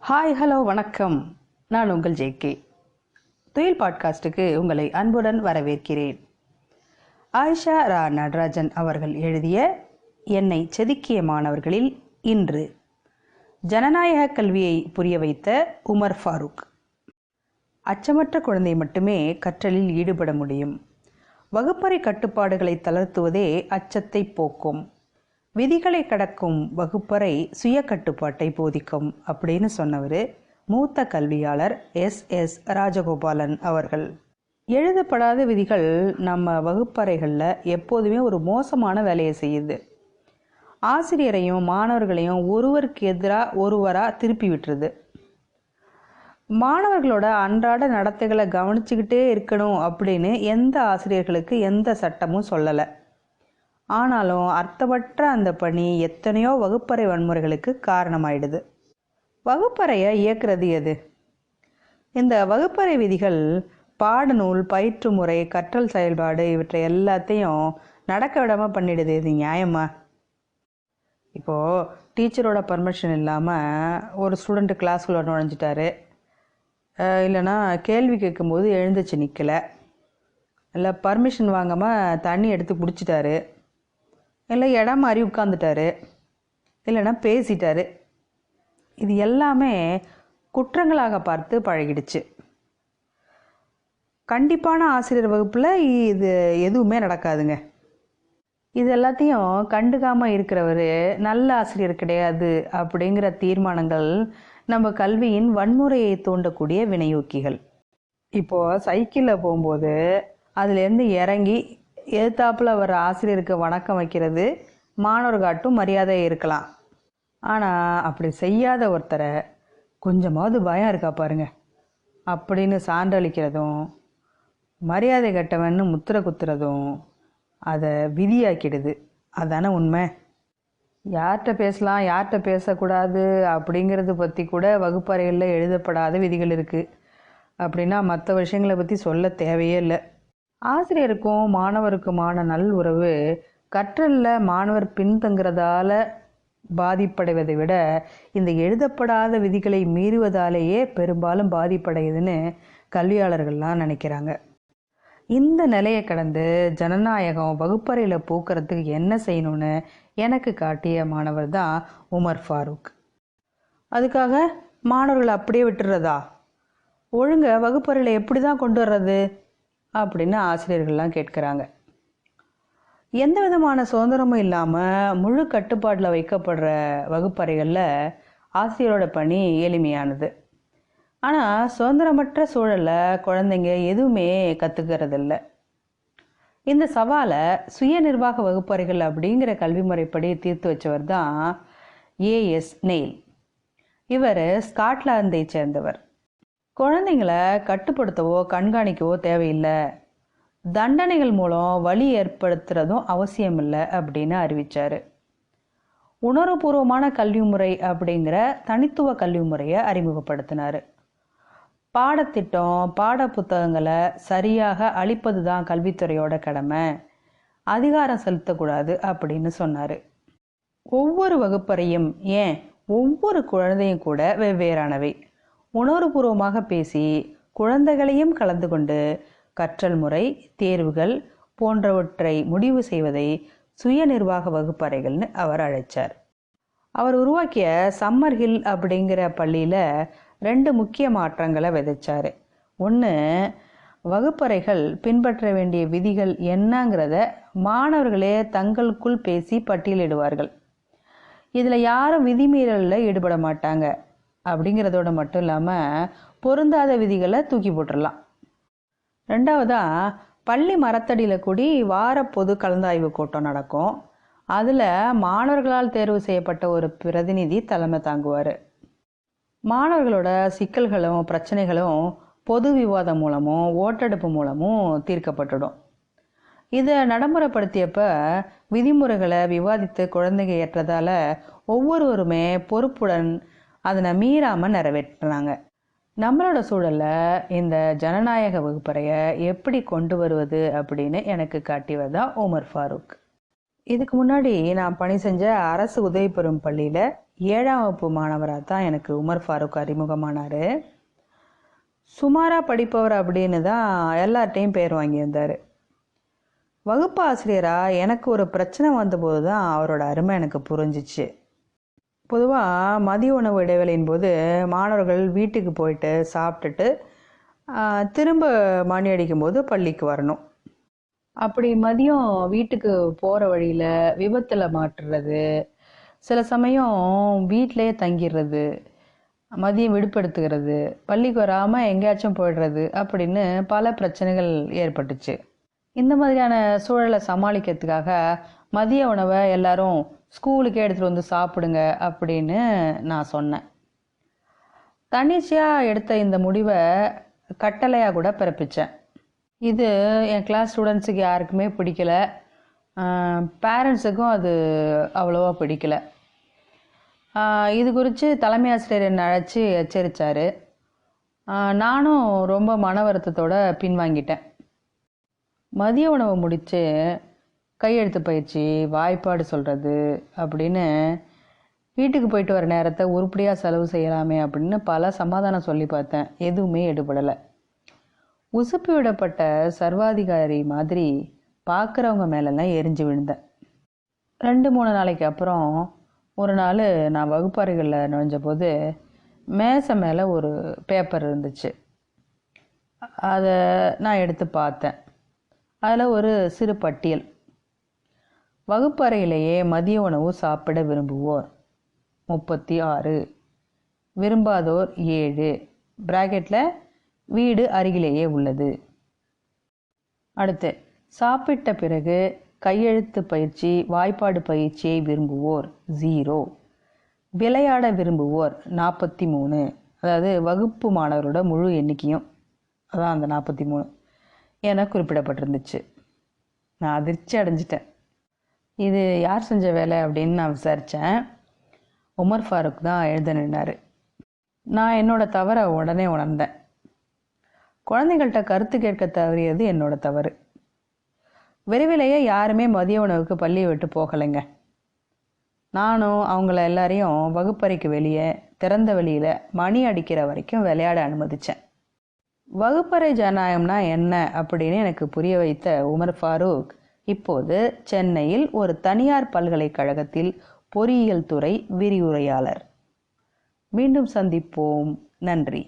Hi hello வணக்கம். நான் உங்கள் ஜேகே. துயில் பாட்காஸ்ட்டுக்கு உங்களை அன்புடன் வரவேற்கிறேன். ஆயிஷா ரா நடராஜன் அவர்கள் எழுதிய என்னை செதுக்கிய மாணவர்களில் இன்று ஜனநாயக கல்வியை புரிய வைத்த உமர் ஃபாரூக். அச்சமற்ற குழந்தை மட்டுமே கற்றலில் ஈடுபட முடியும். வகுப்பறை கட்டுப்பாடுகளை தளர்த்துவதே அச்சத்தை போக்கும். விதிகளை கடக்கும் வகுப்பறை சுய கட்டுப்பாட்டை போதிக்கும் அப்படின்னு சொன்னவர் மூத்த கல்வியாளர் எஸ் ராஜகோபாலன் அவர்கள். எழுதப்படாத விதிகள் நம்ம வகுப்பறைகளில் எப்போதுமே ஒரு மோசமான வேலையை செய்யுது. ஆசிரியரையும் மாணவர்களையும் ஒருவருக்கு எதிராக ஒருவராக திருப்பி விட்டுருது. மாணவர்களோட அன்றாட நடத்தைகளை கவனிச்சுக்கிட்டே இருக்கணும் அப்படின்னு எந்த ஆசிரியர்களுக்கு எந்த சட்டமும் சொல்லலை. ஆனாலும் அர்த்தமற்ற அந்த பணி எத்தனையோ வகுப்பறை வன்முறைகளுக்கு காரணமாயிடுது. வகுப்பறையை இயக்குறது எது? இந்த வகுப்பறை விதிகள் பாடநூல், பயிற்று முறை, கற்றல் செயல்பாடு இவற்றை எல்லாத்தையும் நடக்க விடாமல் பண்ணிடுது. இது நியாயமா? இப்போது டீச்சரோட பர்மிஷன் இல்லாமல் ஒரு ஸ்டூடெண்ட்டு கிளாஸ்குள்ளே நுழைஞ்சிட்டாரு, இல்லைன்னா கேள்வி கேட்கும்போது எழுந்துச்சு நிற்கலை, இல்லை பர்மிஷன் வாங்காமல் தண்ணி எடுத்து குடிச்சிட்டாரு, இல்லை இடம் மாதிரி உட்காந்துட்டாரு, இல்லைன்னா பேசிட்டாரு. இது எல்லாமே குற்றங்களாக பார்த்து பழகிடுச்சு. கண்டிப்பான ஆசிரியர் வகுப்பில் இது எதுவுமே நடக்காதுங்க. இது எல்லாத்தையும் கண்டுக்காமல் இருக்கிறவர் நல்ல ஆசிரியர் கிடையாது அப்படிங்கிற தீர்மானங்கள் நம்ம கல்வியின் வன்முறையை தூண்டக்கூடிய வினையூக்கிகள். இப்போது சைக்கிளில் போகும்போது அதுலேருந்து இறங்கி எதிர்த்தாப்பில் வர ஆசிரியருக்கு வணக்கம் வைக்கிறது மாணவர்காட்டும் மரியாதை இருக்கலாம். ஆனால் அப்படி செய்யாத ஒருத்தரை கொஞ்சமாவது பயம் இருக்கா பாருங்க அப்படின்னு சான்றளிக்கிறதும், மரியாதை கட்டவன்னு முத்திரை குத்துறதும் அதை விதியாக்கிடுது. அதானே உண்மை. யார்கிட்ட பேசலாம், யார்கிட்ட பேசக்கூடாது அப்படிங்கிறது பற்றி கூட வகுப்பறைகளில் எழுதப்படாத விதிகள் இருக்குது. அப்படின்னா மற்ற விஷயங்களை பற்றி சொல்ல தேவையே இல்லை. ஆசிரியருக்கும் மாணவருக்குமான நல் உறவு கற்றலில் மாணவர் பின்தங்கிறதால பாதிப்படைவதை விட இந்த எழுதப்படாத விதிகளை மீறுவதாலேயே பெரும்பாலும் பாதிப்படையுதுன்னு கல்வியாளர்கள்லாம் நினைக்கிறாங்க. இந்த நிலையை கடந்து ஜனநாயகம் வகுப்பறையில் பூக்கிறதுக்கு என்ன செய்யணும்னு எனக்கு காட்டிய மாணவர் தான் உமர் ஃபாரூக். அதுக்காக மாணவர்களை அப்படியே விட்டுறதா? ஒழுங்க வகுப்பறையில் எப்படி தான் கொண்டு வர்றது அப்படின்னு ஆசிரியர்கள்லாம் கேட்குறாங்க. எந்த விதமான சுதந்திரமும் இல்லாமல் முழு கட்டுப்பாட்டில் வைக்கப்படுற வகுப்பறைகளில் ஆசிரியரோட பணி எளிமையானது. ஆனால் சுதந்திரமற்ற சூழலில் குழந்தைங்க எதுவுமே கற்றுக்கிறதில்ல. இந்த சவாலை சுய நிர்வாக வகுப்பறைகள் அப்படிங்கிற கல்வி முறைப்படி தீர்த்து வச்சவர் தான் ஏஎஸ் நெயில். இவர் ஸ்காட்லாந்தை சேர்ந்தவர். குழந்தைங்களை கட்டுப்படுத்தவோ கண்காணிக்கவோ தேவையில்லை, தண்டனைகள் மூலம் வலி ஏற்படுத்துறதும் அவசியமில்லை அப்படின்னு அறிவித்தார். உணர்வுபூர்வமான கல்வி முறை அப்படிங்கிற தனித்துவ கல்வி முறையை அறிமுகப்படுத்தினார். பாடத்திட்டம், பாட புத்தகங்களை சரியாக அளிப்பது தான் கல்வித்துறையோட கடமை, அதிகாரம் செலுத்தக்கூடாது அப்படின்னு சொன்னார். ஒவ்வொரு வகுப்பறையும், ஏன் ஒவ்வொரு குழந்தையும் கூட வெவ்வேறானவை. உணர்வுபூர்வமாக பேசி குழந்தைகளையும் கலந்து கொண்டு கற்றல் முறை, தேர்வுகள் போன்றவற்றை முடிவு செய்வதை சுய நிர்வாக வகுப்பறைகள்னு அவர் அழைச்சார். அவர் உருவாக்கிய சம்மர் ஹில் அப்படிங்கிற பள்ளியில் 2 முக்கிய மாற்றங்களை விதைச்சார். ஒன்று, வகுப்பறைகள் பின்பற்ற வேண்டிய விதிகள் என்னங்கிறத மாணவர்களே தங்களுக்குள் பேசி பட்டியலிடுவார்கள். இதில் யாரும் விதிமீறலில் ஈடுபட மாட்டாங்க அப்படிங்கிறதோட மட்டும் இல்லாமல் பொருந்தாத விதிகளை தூக்கி போட்டுடலாம். 2வதாக, பள்ளி மரத்தடியில் கூடி வார பொது கலந்தாய்வு கூட்டம் நடக்கும். அதில் மாணவர்களால் தேர்வு செய்யப்பட்ட ஒரு பிரதிநிதி தலைமை தாங்குவார். மாணவர்களோட சிக்கல்களும் பிரச்சனைகளும் பொது விவாதம் மூலமும் ஓட்டெடுப்பு மூலமும் தீர்க்கப்பட்டுடும். இதை நடைமுறைப்படுத்தியப்ப விதிமுறைகளை விவாதித்து குழந்தைங்க ஏற்றதால் ஒவ்வொருவருமே பொறுப்புடன் அதனை மீறாமல் நிறைவேற்றினாங்க. நம்மளோட சூழலில் இந்த ஜனநாயக வகுப்பறையை எப்படி கொண்டு வருவது அப்படின்னு எனக்கு காட்டியவர் தான் உமர் ஃபாரூக். இதுக்கு முன்னாடி நான் பணி செஞ்ச அரசு உதவி பெறும் பள்ளியில் 7ஆம் வகுப்பு மாணவராக தான் எனக்கு உமர் ஃபாரூக் அறிமுகமானார். சுமாராக படிப்பவர் அப்படின்னு தான் எல்லார்ட்டையும் பேர் வாங்கியிருந்தார். வகுப்பு ஆசிரியராக எனக்கு ஒரு பிரச்சனை வந்தபோது தான் அவரோட அருமை எனக்கு புரிஞ்சிச்சு. பொதுவாக மதிய உணவு இடைவேளையின் போது மாணவர்கள் வீட்டுக்கு போயிட்டு சாப்பிட்டுட்டு திரும்ப மணி அடிக்கும்போது பள்ளிக்கு வரணும். அப்படி மதியம் வீட்டுக்கு போகிற வழியில் விபத்தில் மாட்டுறது, சில சமயம் வீட்டிலையே தங்கிடுறது, மதியம் விடுப்பெடுத்துக்கிறது, பள்ளிக்கு வராமல் எங்கேயாச்சும் போயிடுறது அப்படின்னு பல பிரச்சனைகள் ஏற்பட்டுச்சு. இந்த மாதிரியான சூழலை சமாளிக்கிறதுக்காக மதிய உணவை எல்லாரும் ஸ்கூலுக்கே எடுத்துகிட்டு வந்து சாப்பிடுங்க அப்படின்னு நான் சொன்னேன். தன்னிச்சையாக எடுத்த இந்த முடிவை கட்டளையாக கூட பிறப்பித்தேன். இது என் கிளாஸ் ஸ்டூடெண்ட்ஸுக்கு யாருக்குமே பிடிக்கல, பேரண்ட்ஸுக்கும் அது அவ்வளோவா பிடிக்கல. இது குறித்து தலைமை ஆசிரியர் என்னை அழைச்சி எச்சரித்தார். நானும் ரொம்ப மன வருத்தத்தோடு பின்வாங்கிட்டேன். மதிய உணவு முடித்து கையெழுத்து பயிற்சி, வாய்ப்பாடு சொல்கிறது அப்படின்னு வீட்டுக்கு போயிட்டு வர நேரத்தை உருப்படியாக செலவு செய்யலாமே அப்படின்னு பல சமாதானம் சொல்லி பார்த்தேன். எதுவுமே எடுபடலை. உசுப்பி விடப்பட்ட சர்வாதிகாரி மாதிரி பார்க்குறவங்க மேலெல்லாம் எரிஞ்சு விழுந்தேன். 2-3 நாளைக்கு அப்புறம் ஒரு நாள் நான் வகுப்பறைகளில் நுழைஞ்ச போது மேசை மேலே ஒரு பேப்பர் இருந்துச்சு. அதை நான் எடுத்து பார்த்தேன். அதில் ஒரு சிறு பட்டியல். வகுப்பறையிலேயே மதிய உணவு சாப்பிட விரும்புவோர் 36, விரும்பாதோர் 7, பிராக்கெட்டில் வீடு அருகிலேயே உள்ளது. அடுத்து, சாப்பிட்ட பிறகு கையெழுத்து பயிற்சி, வாய்ப்பாடு பயிற்சியை விரும்புவோர் 0, விளையாட விரும்புவோர் 43, அதாவது வகுப்பு மாணவரோட முழு எண்ணிக்கையும் அதான் அந்த 43 என குறிப்பிடப்பட்டிருந்துச்சு. நான் அதிர்ச்சி அடைஞ்சிட்டேன். இது யார் செஞ்ச வேலை அப்படின்னு நான் விசாரித்தேன். உமர் ஃபாரூக் தான் எழுத நின்னார். நான் என்னோட தவறை உடனே உணர்ந்தேன். குழந்தைகள்கிட்ட கருத்து கேட்க தவறியது என்னோட தவறு. விரைவிலேயே யாருமே மதிய உணவுக்கு பள்ளியை விட்டு போகலைங்க. நானும் அவங்கள எல்லாரையும் வகுப்பறைக்கு வெளியே திறந்த வெளியில் மணி அடிக்கிற வரைக்கும் விளையாட அனுமதித்தேன். வகுப்பறை ஜனநாயகம்னா என்ன அப்படின்னு எனக்கு புரிய வைத்த உமர் ஃபாரூக் இப்போது சென்னையில் ஒரு தனியார் பல்கலைக்கழகத்தில் பொறியியல் துறை விரிவுரையாளர். மீண்டும் சந்திப்போம். நன்றி.